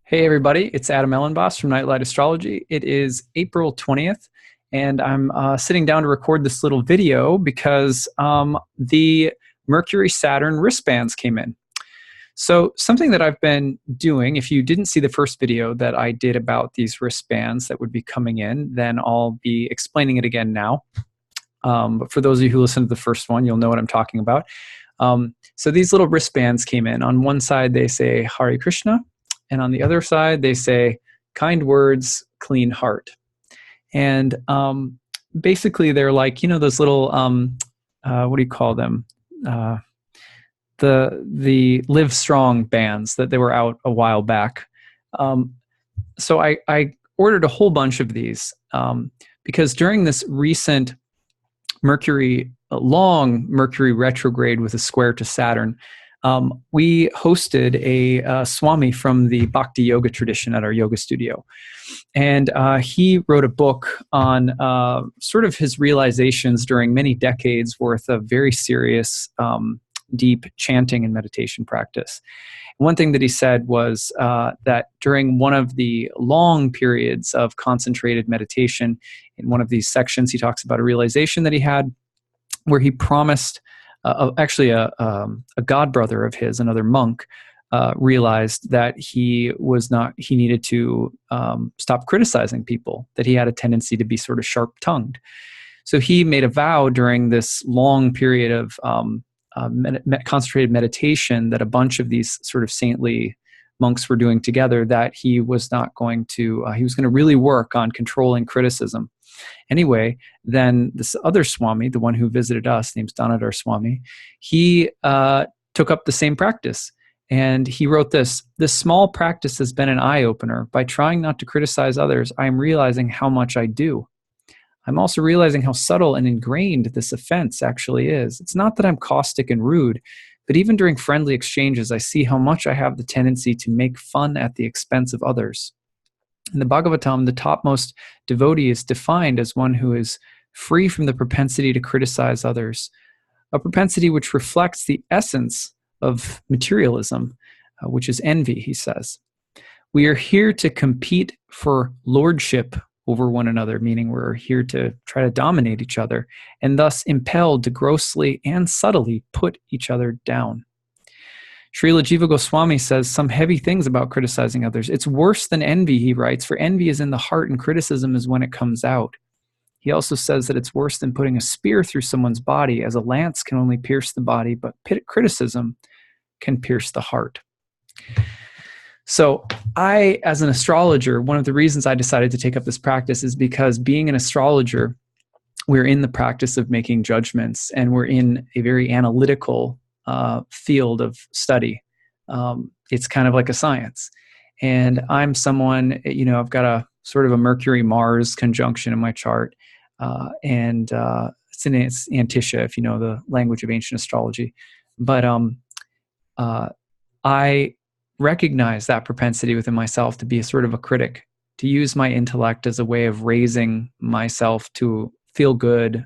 Hey everybody, it's Adam Elenbaas from Nightlight Astrology. It is April 20th, and I'm sitting down to record this little video because the Mercury Saturn wristbands came in. So something that I've been doing, if you didn't see the first video that I did about these wristbands that would be coming in, then I'll be explaining it again now. But for those of you who listened to the first one, you'll know what I'm talking about. So these little wristbands came in. On one side, they say Hare Krishna. And on the other side, they say, kind words, clean heart. And basically, they're like, those little, what do you call them? The Live Strong bands that they were out a while back. So I ordered a whole bunch of these because during this recent long Mercury retrograde with a square to Saturn, we hosted a Swami from the Bhakti Yoga tradition at our yoga studio. And he wrote a book on sort of his realizations during many decades worth of very serious, deep chanting and meditation practice. One thing that he said was that during one of the long periods of concentrated meditation, in one of these sections, he talks about a realization that he had where he promised actually a god brother of his, another monk, realized that he needed to stop criticizing people, that he had a tendency to be sort of sharp-tongued. So he made a vow during this long period of concentrated meditation that a bunch of these sort of saintly monks were doing together, that he was going to really work on controlling criticism. Anyway, then this other Swami, the one who visited us, named Danadhar Swami, he took up the same practice. And he wrote this small practice has been an eye-opener. By trying not to criticize others, I am realizing how much I do. I'm also realizing how subtle and ingrained this offense actually is. It's not that I'm caustic and rude, but even during friendly exchanges, I see how much I have the tendency to make fun at the expense of others. In the Bhagavatam, the topmost devotee is defined as one who is free from the propensity to criticize others, a propensity which reflects the essence of materialism, which is envy, he says. We are here to compete for lordship over one another, meaning we're here to try to dominate each other, and thus impelled to grossly and subtly put each other down. Srila Jiva Goswami says some heavy things about criticizing others. It's worse than envy, he writes, for envy is in the heart and criticism is when it comes out. He also says that it's worse than putting a spear through someone's body, as a lance can only pierce the body, but criticism can pierce the heart. So I, as an astrologer, one of the reasons I decided to take up this practice is because being an astrologer, we're in the practice of making judgments, and we're in a very analytical field of study. It's kind of like a science. And I'm someone, I've got a sort of a Mercury-Mars conjunction in my chart. And it's Antisha, if you know the language of ancient astrology. But I recognize that propensity within myself to be a sort of a critic, to use my intellect as a way of raising myself to feel good.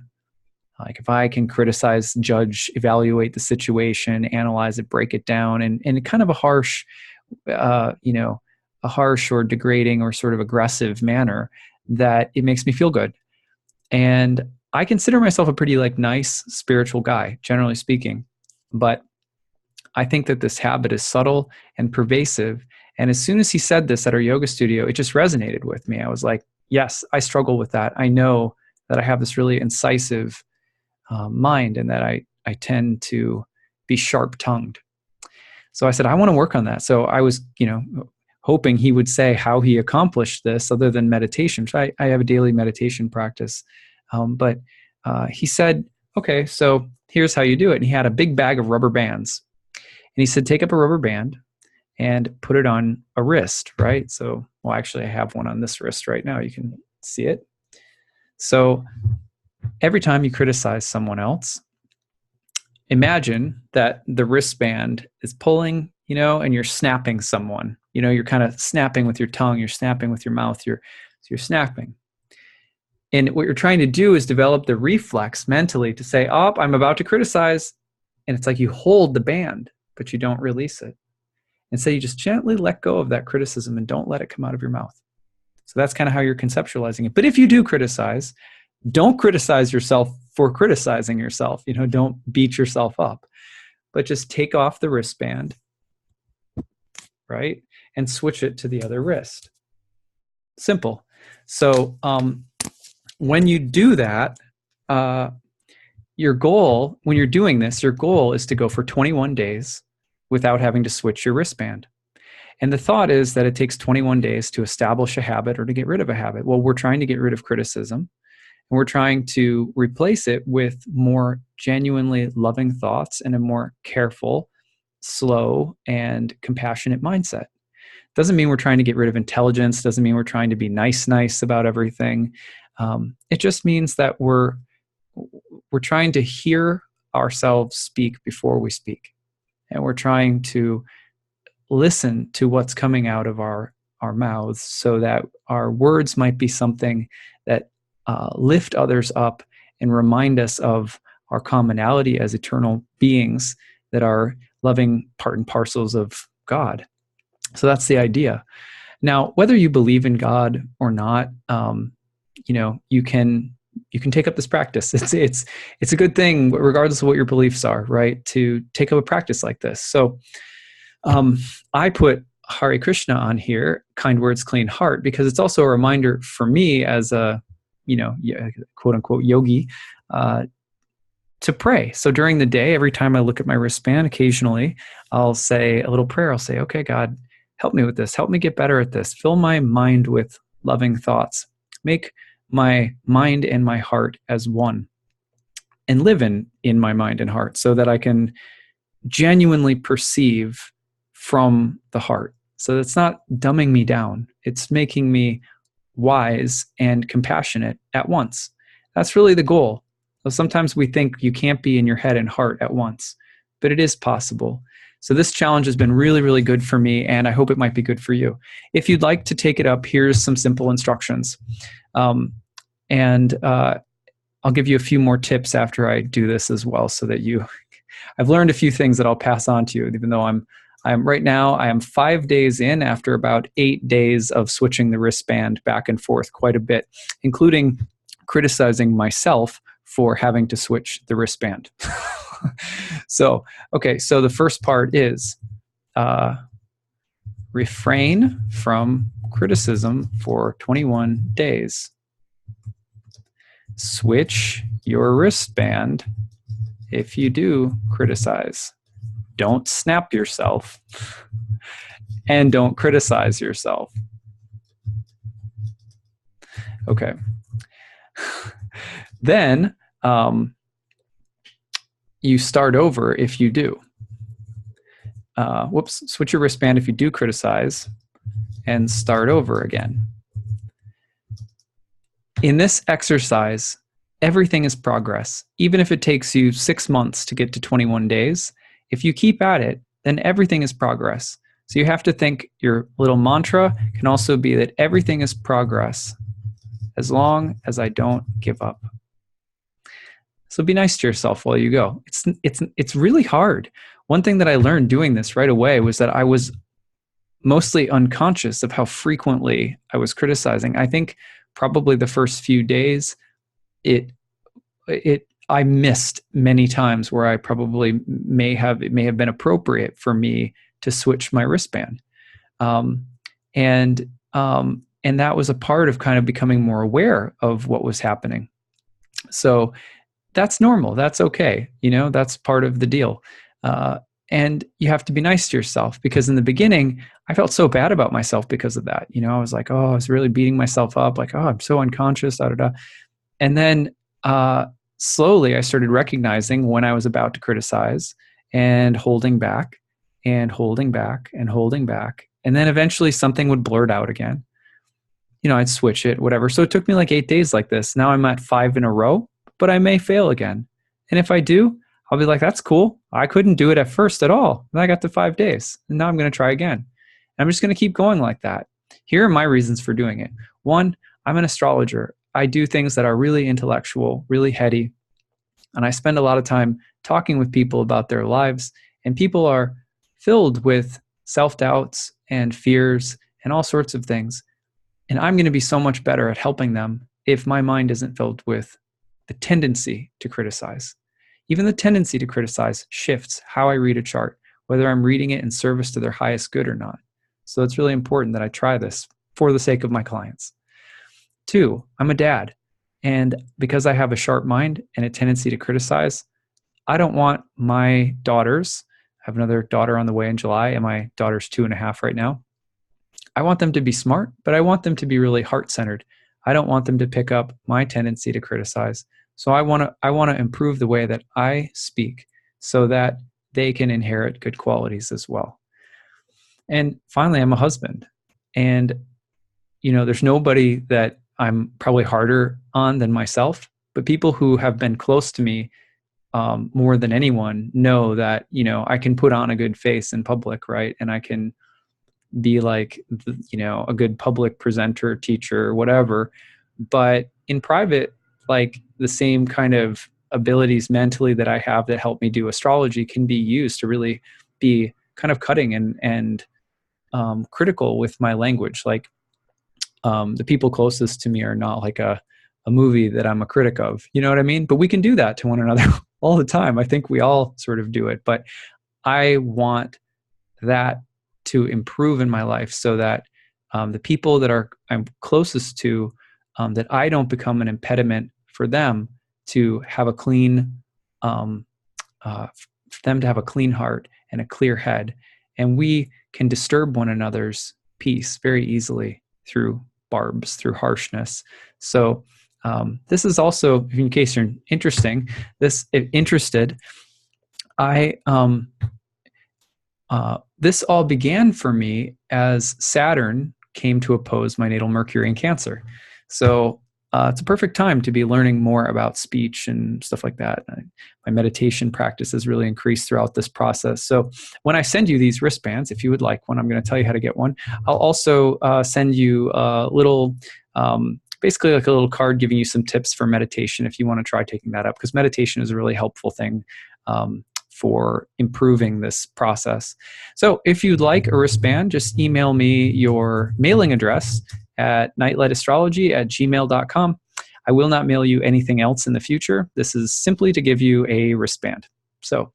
Like if I can criticize, judge, evaluate the situation, analyze it, break it down, and in kind of a harsh, a harsh or degrading or sort of aggressive manner, that it makes me feel good. And I consider myself a pretty nice spiritual guy, generally speaking. But I think that this habit is subtle and pervasive. And as soon as he said this at our yoga studio, it just resonated with me. I was like, yes, I struggle with that. I know that I have this really incisive mind, and that I tend to be sharp-tongued. So I said, I want to work on that. So I was, hoping he would say how he accomplished this other than meditation. So I have a daily meditation practice. But he said, okay, so here's how you do it. And he had a big bag of rubber bands. And he said, take up a rubber band and put it on a wrist, right? So, well, actually I have one on this wrist right now. You can see it. So every time you criticize someone else, imagine that the wristband is pulling, and you're snapping someone. You're kind of snapping with your tongue, you're snapping with your mouth, you're snapping. And what you're trying to do is develop the reflex mentally to say, oh, I'm about to criticize. And it's like you hold the band, but you don't release it. Instead, you just gently let go of that criticism and don't let it come out of your mouth. So that's kind of how you're conceptualizing it. But if you do criticize, don't criticize yourself for criticizing yourself. Don't beat yourself up, but just take off the wristband, right? And switch it to the other wrist. Simple. So when you do that, your goal, when you're doing this, your goal is to go for 21 days without having to switch your wristband. And the thought is that it takes 21 days to establish a habit or to get rid of a habit. Well, we're trying to get rid of criticism, and we're trying to replace it with more genuinely loving thoughts and a more careful, slow, and compassionate mindset. Doesn't mean we're trying to get rid of intelligence. Doesn't mean we're trying to be nice about everything. It just means that we're trying to hear ourselves speak before we speak. And we're trying to listen to what's coming out of our mouths so that our words might be something that lift others up and remind us of our commonality as eternal beings that are loving part and parcels of God. So that's the idea. Now, whether you believe in God or not, you can take up this practice. It's a good thing, regardless of what your beliefs are, right? To take up a practice like this. So I put Hare Krishna on here, kind words, clean heart, because it's also a reminder for me as a, quote unquote yogi, to pray. So during the day, every time I look at my wristband, occasionally I'll say a little prayer. I'll say, okay, God, help me with this. Help me get better at this. Fill my mind with loving thoughts. Make my mind and my heart as one, and live in my mind and heart so that I can genuinely perceive from the heart. So it's not dumbing me down. It's making me wise and compassionate at once. That's really the goal. So sometimes we think you can't be in your head and heart at once, but it is possible. So this challenge has been really, really good for me, and I hope it might be good for you. If you'd like to take it up, here's some simple instructions. I'll give you a few more tips after I do this as well, so that I've learned a few things that I'll pass on to you, even though I'm right now, I am 5 days in after about 8 days of switching the wristband back and forth quite a bit, including criticizing myself for having to switch the wristband. So the first part is refrain from criticism for 21 days. Switch your wristband if you do criticize. Don't snap yourself, and don't criticize yourself. Okay. Then you start over if you do. Switch your wristband if you do criticize, and start over again. In this exercise, everything is progress. Even if it takes you 6 months to get to 21 days, if you keep at it, then everything is progress. So you have to think your little mantra can also be that everything is progress as long as I don't give up. So be nice to yourself while you go. It's really hard. One thing that I learned doing this right away was that I was mostly unconscious of how frequently I was criticizing. I think probably the first few days, I missed many times where I probably it may have been appropriate for me to switch my wristband. And that was a part of kind of becoming more aware of what was happening. So that's normal. That's okay. That's part of the deal. And you have to be nice to yourself, because in the beginning, I felt so bad about myself because of that. I was like, I was really beating myself up. Like, I'm so unconscious, And then slowly I started recognizing when I was about to criticize and holding back and holding back and holding back. And then eventually something would blurt out again. I'd switch it, whatever. So it took me like 8 days like this. Now I'm at 5 in a row, but I may fail again. And if I do, I'll be like, that's cool. I couldn't do it at first at all. And I got to 5 days. And now I'm going to try again. And I'm just going to keep going like that. Here are my reasons for doing it. 1, I'm an astrologer. I do things that are really intellectual, really heady. And I spend a lot of time talking with people about their lives. And people are filled with self-doubts and fears and all sorts of things. And I'm going to be so much better at helping them if my mind isn't filled with the tendency to criticize. Even the tendency to criticize shifts how I read a chart, whether I'm reading it in service to their highest good or not. So it's really important that I try this for the sake of my clients. 2, I'm a dad. And because I have a sharp mind and a tendency to criticize, I don't want my daughters, I have another daughter on the way in July, and my daughter's 2.5 right now. I want them to be smart, but I want them to be really heart-centered. I don't want them to pick up my tendency to criticize. So I want to improve the way that I speak so that they can inherit good qualities as well. And finally, I'm a husband. And there's nobody that I'm probably harder on than myself, but people who have been close to me more than anyone know that, I can put on a good face in public, right? And I can be like, a good public presenter, teacher, whatever. But in private, like the same kind of abilities mentally that I have that help me do astrology can be used to really be kind of cutting and critical with my language. Like the people closest to me are not like a movie that I'm a critic of, you know what I mean? But we can do that to one another all the time. I think we all sort of do it, but I want that to improve in my life so that the people that I'm closest to, that I don't become an impediment for them to have a clean, for them to have a clean heart and a clear head. And we can disturb one another's peace very easily through barbs, through harshness. So this is also, in case you're interested, this all began for me as Saturn came to oppose my natal Mercury in Cancer. So it's a perfect time to be learning more about speech and stuff like that. My meditation practice has really increased throughout this process. So when I send you these wristbands, if you would like one, I'm going to tell you how to get one. I'll also send you a little, basically like a little card giving you some tips for meditation if you want to try taking that up, because meditation is a really helpful thing for improving this process. So if you'd like a wristband, just email me your mailing address at nightlightastrology@gmail.com. I will not mail you anything else in the future. This is simply to give you a wristband. So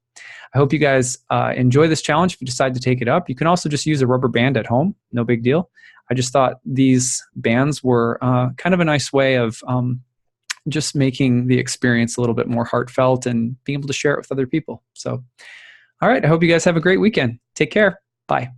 I hope you guys enjoy this challenge if you decide to take it up. You can also just use a rubber band at home. No big deal. I just thought these bands were kind of a nice way of just making the experience a little bit more heartfelt and being able to share it with other people. So, all right. I hope you guys have a great weekend. Take care. Bye.